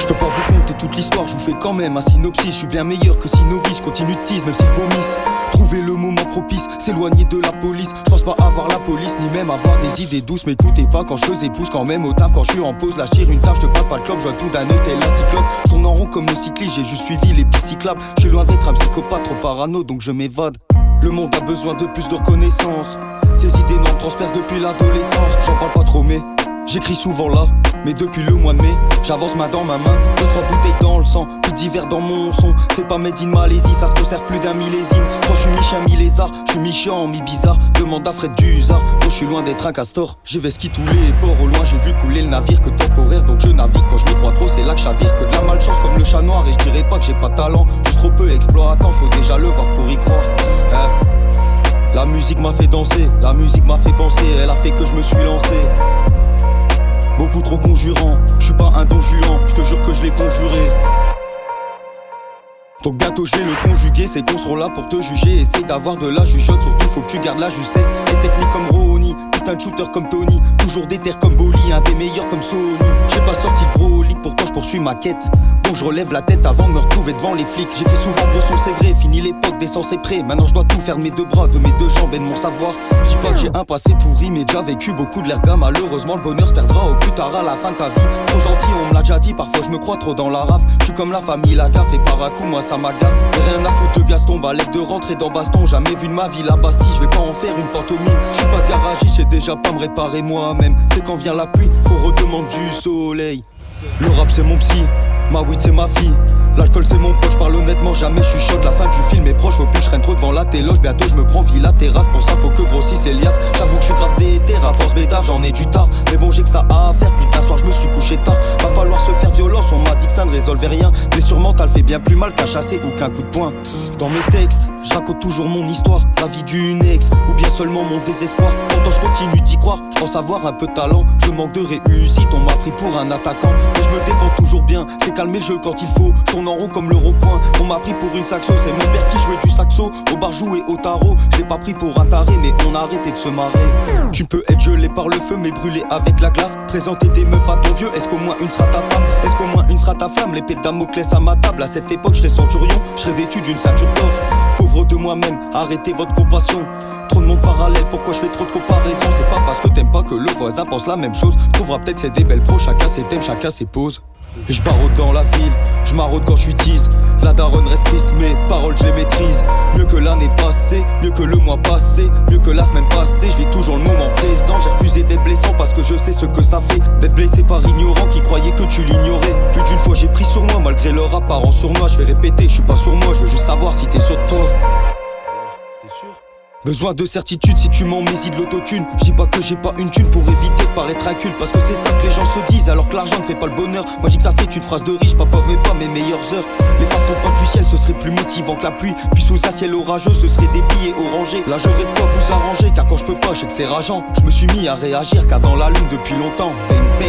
peux pas vous conter toute l'histoire, je vous fais quand même un synopsis. Je suis bien meilleur que Sinovi, je continue de tease même s'ils vomissent. Trouver le moment propice, s'éloigner de la police. Je pense pas avoir la police, ni même avoir des idées douces. M'écoutez pas quand je faisais pouce, quand même au taf. Quand je suis en pause, là je tire une taf, je te parle pas de club. Je vois tout d'un œil, tel la cyclope. Je tourne en rond comme le cycliste, j'ai juste suivi les pistes cyclables. Je suis loin d'être un psychopathe, trop parano, donc je m'évade. Le monde a besoin de plus de reconnaissance. Ces idées non me transpercent depuis l'adolescence. J'en parle pas trop mais j'écris souvent là. Mais depuis le mois de mai, j'avance main dans ma main. 2-3 bouteilles dans le sang, plus d'hiver dans mon son. C'est pas made in Malaisie, ça se conserve plus d'un millésime. Quand je suis mi-chien, mi-lézard, je suis mi-chiant, mi-bizarre. Demande à Fred Duzard, quand je suis loin d'être un castor. J'ai vesqué tous les ports au loin, j'ai vu couler le navire que temporaire. Donc je navigue, quand je m'y crois trop, c'est là que j'avire. Que de la malchance comme le chat noir. Et je dirais pas que j'ai pas de talent, juste trop peu exploitant, faut déjà le voir pour y croire. La musique m'a fait danser, la musique m'a fait penser. Elle a fait que je me suis lancé. Beaucoup trop conjurant, je suis pas un don juan, je te jure que je l'ai conjuré. Donc bientôt je vais le conjuguer, c'est qu'on sera là pour te juger. Essaye d'avoir de la jugeote, surtout faut que tu gardes la justesse. Et technique comme Ronnie, putain de shooter comme Tony. Toujours déter comme Bolly, un des meilleurs comme Sony. J'ai pas sorti le brolique, pourtant je poursuis ma quête. Donc je relève la tête avant de me retrouver devant les flics. J'étais souvent brosson, c'est vrai, fini l'époque des sens et prêt. Maintenant je dois tout faire de mes deux bras, de mes deux jambes et de mon savoir. Je dis pas que j'ai un passé pourri, mais déjà vécu beaucoup de l'erga. Malheureusement le bonheur se perdra au plus tard à la fin de ta vie. Trop gentil, on me l'a déjà dit, parfois je me crois trop dans la raf. Je suis comme la famille, la gaffe et par à coup moi ça m'agace. Et rien à foutre de Gaston, balèque de rentrer dans baston. Jamais vu de ma vie la Bastille, je vais pas en faire une pantomime. Je suis pas garagiste, j'ai déjà pas me réparer moi-même. C'est quand vient la pluie qu'on redemande du soleil. Le rap c'est mon psy, ma weed c'est ma fille. L'alcool c'est mon pote, j'parle honnêtement, jamais je suis chaud. La fin du film est proche, faut plus que je traîne trop devant la téloge. Bientôt je me prends villa terrasse, pour ça faut que grossisse Elias. J'avoue que je suis grave déter, à force bédave, j'en ai du tard. Mais bon j'ai que ça à faire, putain soir je me suis couché tard. Va falloir se faire violence, on m'a dit que ça ne résolvait rien. Mais sûrement t'as le fait bien plus mal qu'un chassé ou qu'un coup de poing. Dans mes textes, je raconte toujours mon histoire, la vie d'une ex, ou bien seulement mon désespoir. Pourtant je continue d'y croire, je pense avoir un peu de talent. Je manque de réussite, on m'a pris pour un attaquant. Mais je me défends toujours bien, c'est calmer le jeu quand il faut. Je tourne en rond comme le rond-point, on m'a pris pour une saxo. C'est mon père qui jouait du saxo, au barjou et au tarot. Je l'ai pas pris pour un taré, mais on a arrêté de se marrer. Tu peux être gelé par le feu, mais brûlé avec la glace. Présenter des meufs à ton vieux, est-ce qu'au moins une sera ta femme? Est-ce qu'au moins une sera ta flamme? L'épée de Damoclès à ma table, à cette époque je serais centurion. Je serais vêtu d'une ceinture d'or. Pauvre de moi-même, arrêtez votre compassion. Trop de monde parallèle, pourquoi je fais trop de comparaisons? C'est pas parce que t'aimes pas que le voisin pense la même chose. Trouvera peut-être c'est des belles pros, chacun ses thèmes, chacun ses poses. Et je barode dans la ville, je maraude quand je suis tease. La daronne reste triste, mes paroles je les maîtrise. Mieux que l'année passée, mieux que le mois passé, mieux que la semaine passée. Je vis toujours le moment présent. J'ai refusé d'être blessant parce que je sais ce que ça fait d'être blessé par ignorant qui croyait que tu l'ignorais. Plus d'une fois j'ai pris sur moi, malgré leur apparence sur moi. Je vais répéter, je suis pas sur moi, je veux juste savoir si t'es sûr de toi. T'es sûr? Besoin de certitude si tu m'en mets de l'autotune. Je dis pas que j'ai pas une thune pour éviter de paraître inculte, parce que c'est ça que les gens se disent alors que l'argent ne fait pas le bonheur. Moi je dis que ça c'est une phrase de riche, pas pauvre mais pas mes meilleures heures. Les phares tombant du ciel ce serait plus motivant que la pluie. Puis sous un ciel orageux ce serait des billets orangés. Là j'aurais de quoi vous arranger car quand je peux pas je sais que c'est rageant. Je me suis mis à réagir car dans la lune depuis longtemps. Bang bang.